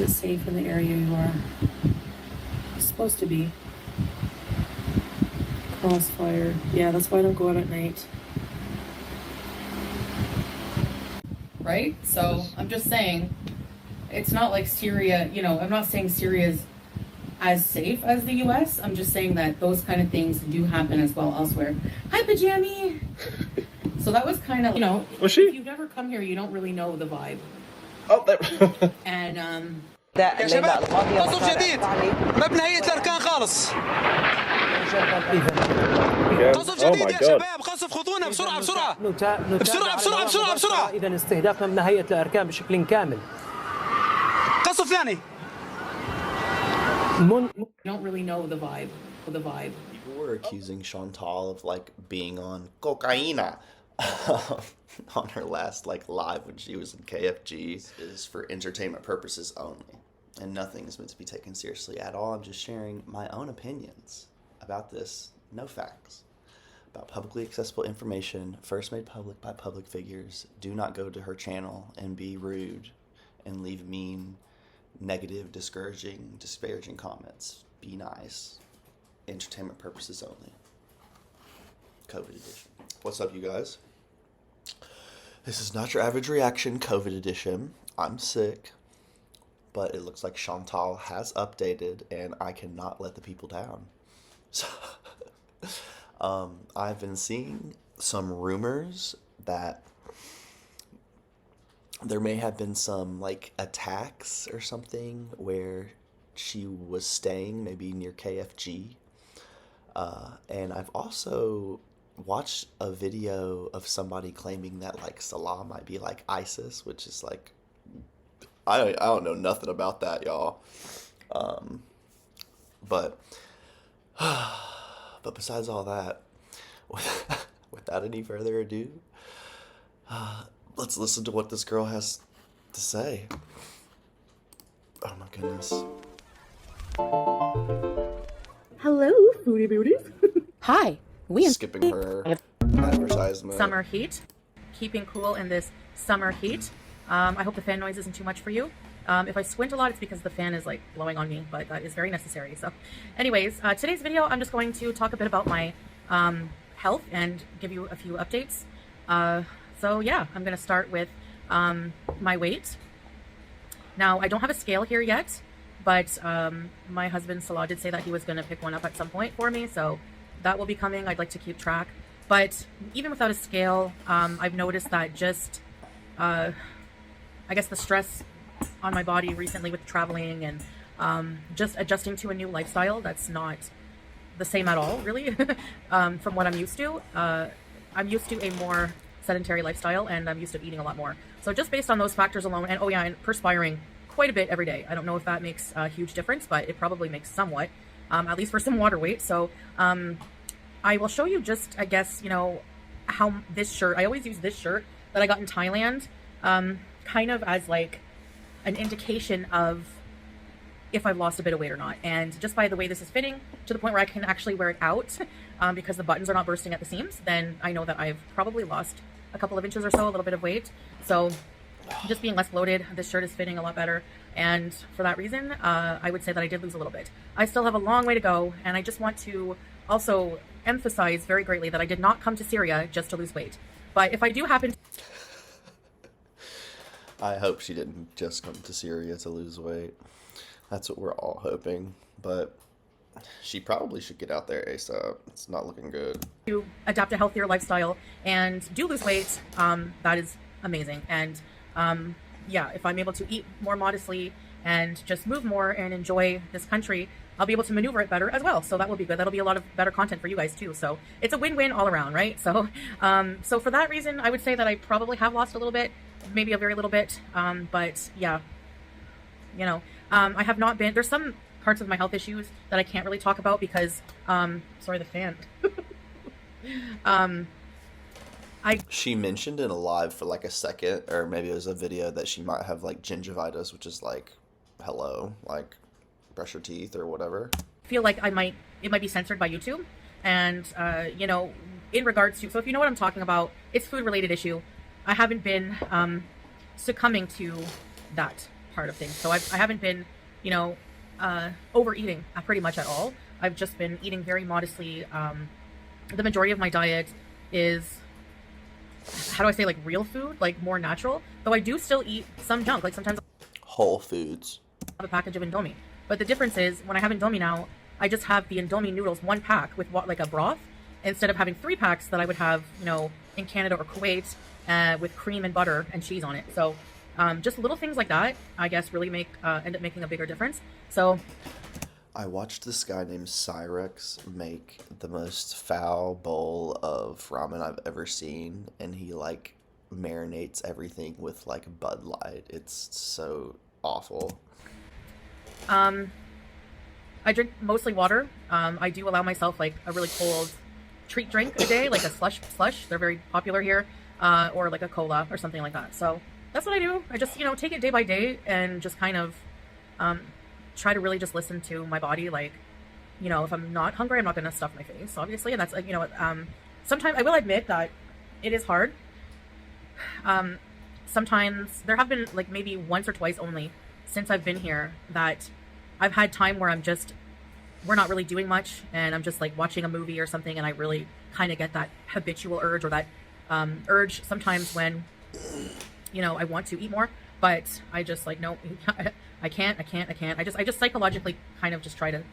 Is it safe in the area you are? It's supposed to be. Crossfire. Yeah, that's why I don't go out at night. Right? So I'm just saying, it's not like Syria, you know, I'm not saying Syria's as safe as the US. I'm just saying that those kind of things do happen as well elsewhere. Hi, Pajami! So that was kind of, you know, if you've never come here, you don't really know the vibe. Oh, there. And, يا شباب قصف جديد مبنى هيئة الأركان خالص قصف جديد يا شباب قصف خذونا بسرعة بسرعة بسرعة بسرعة بسرعة بسرعة إذا استهداف مبنى هيئة الأركان بشكل كامل قصف ثاني you don't really know the vibe. People were accusing Chantal of like being on cocaina on her last like live when she was in KFG. Is for entertainment purposes only, and nothing is meant to be taken seriously at all. I'm just sharing my own opinions about this. No facts. About publicly accessible information first made public by public figures. Do not go to her channel and be rude and leave mean, negative, disparaging comments. Be nice. Entertainment purposes only. COVID edition. What's up, you guys? This is not your average reaction COVID edition. I'm sick, but it looks like Chantal has updated and I cannot let the people down. So I've been seeing some rumors that there may have been some like attacks or something where she was staying maybe near KFG. And I've also watched a video of somebody claiming that like Salah might be like ISIS, which is like, I don't know nothing about that, y'all. But besides all that, without any further ado, let's listen to what this girl has to say. Oh my goodness. Hello, foodie beauties. Hi. Skipping her advertisement. Summer heat. Keeping cool in this summer heat. I hope the fan noise isn't too much for you. If I squint a lot, it's because the fan is like blowing on me, but that is very necessary. So anyways, today's video, I'm just going to talk a bit about my health and give you a few updates. So yeah, I'm going to start with my weight. Now, I don't have a scale here yet, but my husband Salah did say that he was going to pick one up at some point for me, so that will be coming. I'd like to keep track. But even without a scale, I've noticed that just, I guess the stress on my body recently with traveling and just adjusting to a new lifestyle that's not the same at all, really, from what I'm used to. I'm used to a more sedentary lifestyle, and I'm used to eating a lot more. So just based on those factors alone, and oh yeah, and perspiring quite a bit every day. I don't know if that makes a huge difference, but it probably makes somewhat, at least for some water weight. So I will show you just, I guess, you know, how this shirt, I always use this shirt that I got in Thailand, kind of as like an indication of if I've lost a bit of weight or not. And just by the way this is fitting, to the point where I can actually wear it out because the buttons are not bursting at the seams, then I know that I've probably lost a couple of inches or so, a little bit of weight. So just being less bloated, this shirt is fitting a lot better. And for that reason, I would say that I did lose a little bit. I still have a long way to go. And I just want to also emphasize very greatly that I did not come to Syria just to lose weight. But if I do happen to... I hope she didn't just come to Syria to lose weight. That's what we're all hoping. But she probably should get out there ASAP. It's not looking good. To adapt a healthier lifestyle and do lose weight, that is amazing. And yeah, if I'm able to eat more modestly and just move more and enjoy this country, I'll be able to maneuver it better as well. So that will be good. That'll be a lot of better content for you guys too. So it's a win-win all around, right? So so for that reason, I would say that I probably have lost a little bit, maybe a very little bit. But yeah, you know, I have not been, there's some parts of my health issues that I can't really talk about because, sorry, the fan. She mentioned in a live for like a second, or maybe it was a video, that she might have like gingivitis, which is like, hello, like brush your teeth or whatever. I feel like it might be censored by YouTube. And, you know, in regards to, so if you know what I'm talking about, it's food related issue. I haven't been succumbing to that part of things. So I haven't been, you know, overeating pretty much at all. I've just been eating very modestly. The majority of my diet is, how do I say, like real food, like more natural, though I do still eat some junk. Like sometimes Whole Foods. I have a package of Indomie, but the difference is when I have Indomie now, I just have the Indomie noodles 1 pack with what, like a broth, instead of having 3 packs that I would have, you know, in Canada or Kuwait, with cream and butter and cheese on it. So just little things like that, I guess, really end up making a bigger difference. So I watched this guy named Cyrex make the most foul bowl of ramen I've ever seen, and he like marinates everything with like Bud Light. It's so awful. I drink mostly water. I do allow myself like a really cold treat drink a day, like a slush. They're very popular here, or like a cola or something like that. So that's what I do. I just, you know, take it day by day and just kind of try to really just listen to my body. Like, you know, if I'm not hungry, I'm not going to stuff my face, obviously. And that's like, you know, sometimes I will admit that it is hard. Sometimes there have been like maybe once or twice only since I've been here that I've had time where we're not really doing much, and I'm just like watching a movie or something, and I really kind of get that habitual urge, or that urge sometimes when, you know, I want to eat more, but I just like, no, I can't. I just psychologically kind of just try to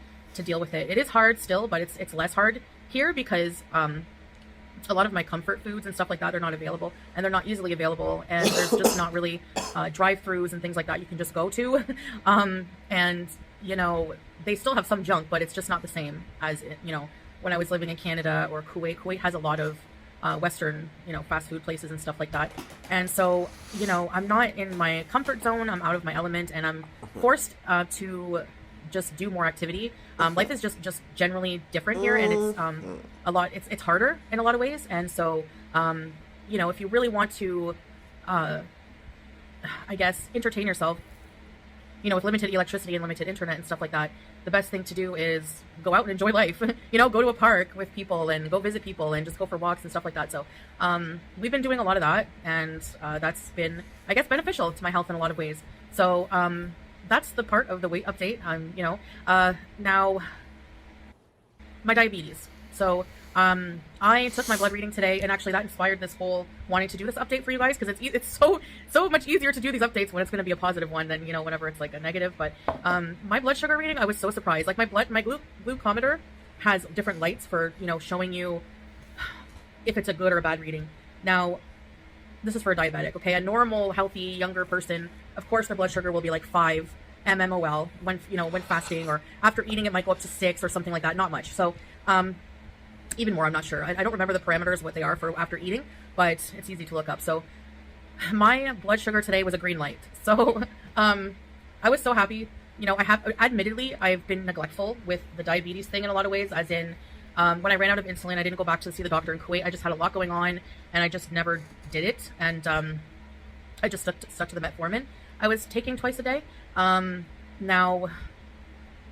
deal with it. It is hard still, but it's less hard here because a lot of my comfort foods and stuff like that are not available, and they're not easily available, and there's just not really drive-throughs and things like that you can just go to. And you know, they still have some junk, but it's just not the same as, you know, when I was living in Canada or Kuwait. Kuwait has a lot of Western, you know, fast food places and stuff like that. And so, you know, I'm not in my comfort zone. I'm out of my element, and I'm forced to just do more activity. Life is just generally different here, and it's it's harder in a lot of ways. And so, you know, if you really want to, I guess, entertain yourself, you know, with limited electricity and limited internet and stuff like that, the best thing to do is go out and enjoy life. You know, go to a park with people and go visit people and just go for walks and stuff like that. So we've been doing a lot of that, and that's been, I guess, beneficial to my health in a lot of ways. So that's the part of the weight update. You know, now my diabetes. So I took my blood reading today, and actually that inspired this whole wanting to do this update for you guys, because it's so much easier to do these updates when it's going to be a positive one than, you know, whenever it's like a negative. But my blood sugar reading, I was so surprised. Like my glucometer has different lights for, you know, showing you if it's a good or a bad reading. Now, this is for a diabetic, okay? A normal, healthy, younger person, of course, their blood sugar will be like 5 mmol when, you know, when fasting, or after eating it might go up to 6 or something like that. Not much. So even more, I'm not sure. I don't remember the parameters, what they are for after eating, but it's easy to look up. So my blood sugar today was a green light. So I was so happy. You know, admittedly, I've been neglectful with the diabetes thing in a lot of ways, as in when I ran out of insulin, I didn't go back to see the doctor in Kuwait. I just had a lot going on, and I just never did it. And I just stuck to the metformin I was taking twice a day. Now,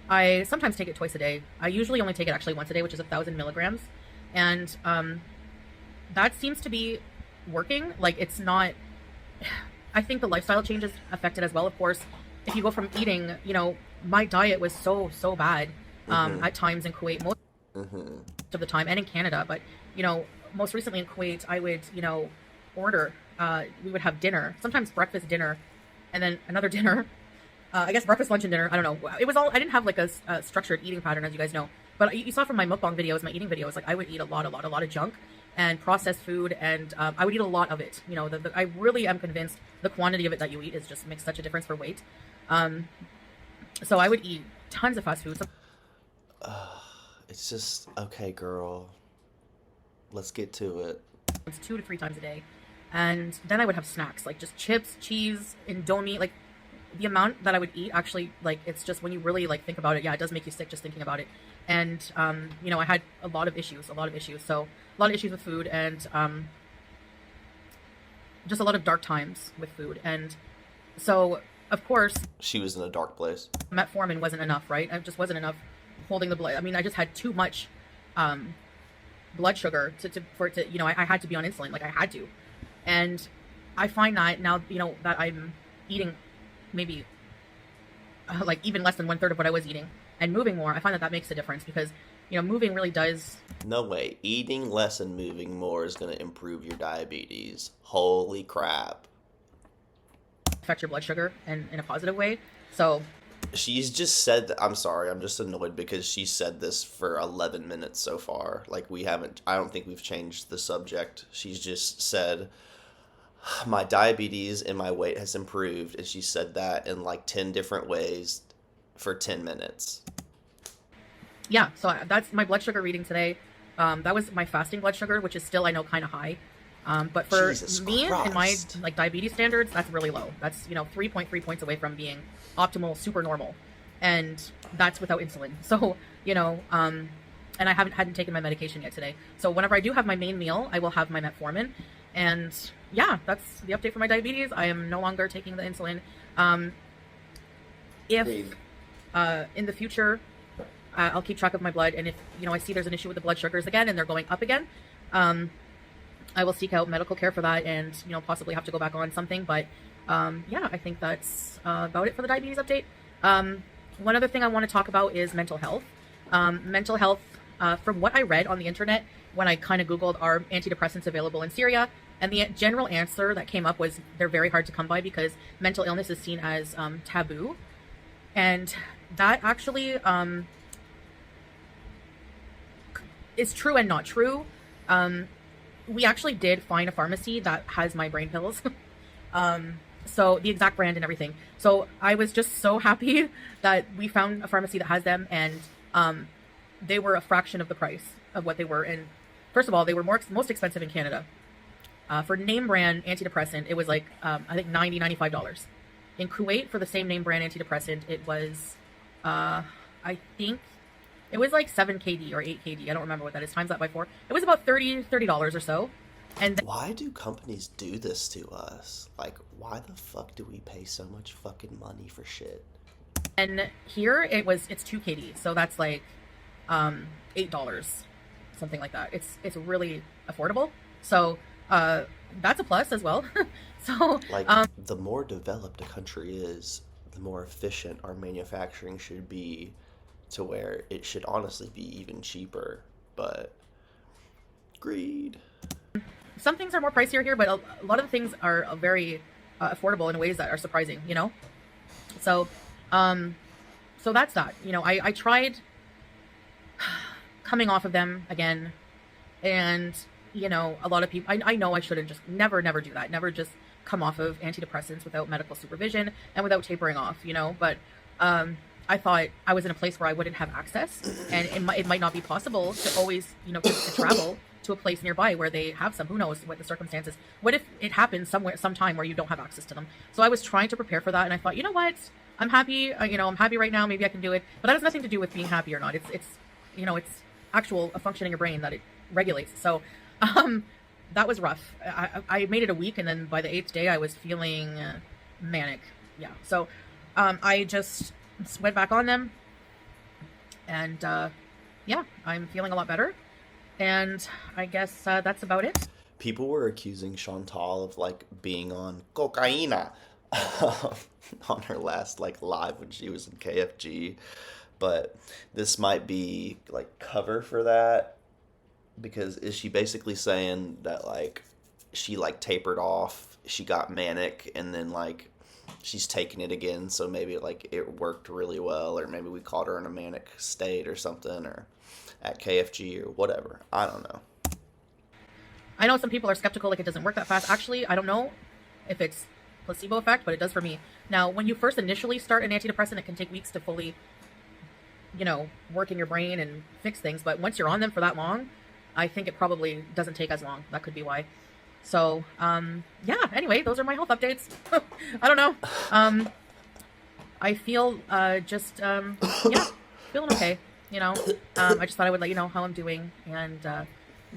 I sometimes take it twice a day. I usually only take it actually once a day, which is 1,000 milligrams. And that seems to be working. Like, it's not, I think the lifestyle changes affect it as well. Of course, if you go from eating, you know, my diet was so bad at times in Kuwait, most of the time, and in Canada. But, you know, most recently in Kuwait, I would, you know, order, we would have dinner, sometimes breakfast, dinner, and then another dinner. I guess breakfast, lunch, and dinner. I don't know. It was all, I didn't have like a structured eating pattern, as you guys know. But you saw from my mukbang videos, my eating videos, like I would eat a lot of junk and processed food, and I would eat a lot of it. You know, I really am convinced the quantity of it that you eat is just makes such a difference for weight. So I would eat tons of fast food. It's just, okay, girl, let's get to it. It's 2 to 3 times a day. And then I would have snacks, like just chips, cheese, Indomie. Like, the amount that I would eat, actually, like, it's just, when you really, like, think about it, yeah, it does make you sick just thinking about it. And, you know, I had a lot of issues. So, a lot of issues with food, and just a lot of dark times with food. And so, of course, she was in a dark place. Metformin wasn't enough, right? It just wasn't enough holding the blood. I mean, I just had too much blood sugar for it to, you know, I had to be on insulin. Like, I had to. And I find that now, you know, that I'm eating maybe like even less than 1/3 of what I was eating and moving more, I find that that makes a difference because, you know, moving really does. No way. Eating less and moving more is going to improve your diabetes. Holy crap. Affect your blood sugar in a positive way. So she's just said that, I'm sorry, I'm just annoyed because she said this for 11 minutes so far. Like, I don't think we've changed the subject. She's just said, my diabetes and my weight has improved, and she said that in like 10 different ways for 10 minutes. Yeah, so that's my blood sugar reading today. That was my fasting blood sugar, which is still, I know, kind of high. But for me and my like diabetes standards, that's really low. That's, you know, 3.3 points away from being optimal, super normal, and that's without insulin. So, you know, and I hadn't taken my medication yet today. So whenever I do have my main meal, I will have my metformin, and yeah, that's the update for my diabetes. I am no longer taking the insulin. If in the future, I'll keep track of my blood, and if, you know, I see there's an issue with the blood sugars again and they're going up again, I will seek out medical care for that, and, you know, possibly have to go back on something. But yeah, I think that's about it for the diabetes update. One other thing I want to talk about is mental health. Mental health, from what I read on the internet when I kind of Googled, are antidepressants available in Syria? And the general answer that came up was they're very hard to come by because mental illness is seen as taboo. And that actually is true and not true. We actually did find a pharmacy that has my brain pills. So the exact brand and everything. So I was just so happy that we found a pharmacy that has them, and they were a fraction of the price of what they were. And first of all, they were most expensive in Canada. For name brand antidepressant, it was like, I think $95. In Kuwait, for the same name brand antidepressant, it was, I think it was like 7 KD or 8 KD. I don't remember what that is. Times that by 4. It was about $30 or so. And why do companies do this to us? Like, why the fuck do we pay so much fucking money for shit? And here it's 2 KD. So that's like $8, something like that. It's really affordable. So that's a plus as well. So like, the more developed a country is, the more efficient our manufacturing should be, to where it should honestly be even cheaper. But greed. Some things are more pricier here, but a lot of the things are very affordable in ways that are surprising, you know? So, so that's that. You know, I tried coming off of them again, and, you know, a lot of people, I know I shouldn't just never do that. Never just come off of antidepressants without medical supervision and without tapering off, you know? But I thought I was in a place where I wouldn't have access, and it might not be possible to always, you know, to travel to a place nearby where they have some. Who knows what the circumstances? What if it happens sometime where you don't have access to them? So I was trying to prepare for that, and I thought, you know what? I'm happy. You know, I'm happy right now. Maybe I can do it. But that has nothing to do with being happy or not. It's you know, it's actual a function in your brain that it regulates. So that was rough. I made it a week, and then by the 8th day, I was feeling manic. Yeah. So I just went back on them, and yeah, I'm feeling a lot better. And I guess that's about it. People were accusing Chantal of like being on cocaina on her last like live when she was in KFG, but this might be like cover for that, because is she basically saying that like she like tapered off, she got manic, and then like she's taking it again, so maybe like it worked really well, or maybe we caught her in a manic state or something, or at KFG or whatever. I don't know. I know some people are skeptical, like it doesn't work that fast. Actually, I don't know if it's placebo effect, but it does for me. Now, when you first initially start an antidepressant, it can take weeks to fully, you know, work in your brain and fix things. But once you're on them for that long, I think it probably doesn't take as long. That could be why. So, yeah, anyway, those are my health updates. I don't know. I feel just, yeah, feeling okay. You know, I just thought I would let you know how I'm doing, and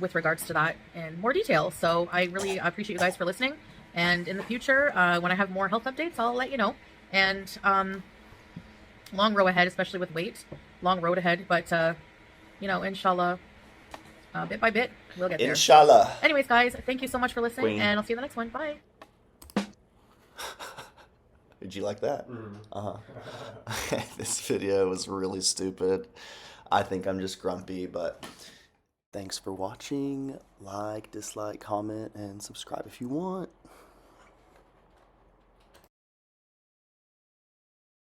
with regards to that in more detail. So I really appreciate you guys for listening. And in the future, when I have more health updates, I'll let you know. And long road ahead, especially with weight, long road ahead. But, you know, inshallah, bit by bit, we'll get there. Inshallah. Anyways, guys, thank you so much for listening, Queen. and I'll see you in the next one. Bye. Did you like that? This video was really stupid. I think I'm just grumpy, but thanks for watching. Like, dislike, comment, and subscribe if you want.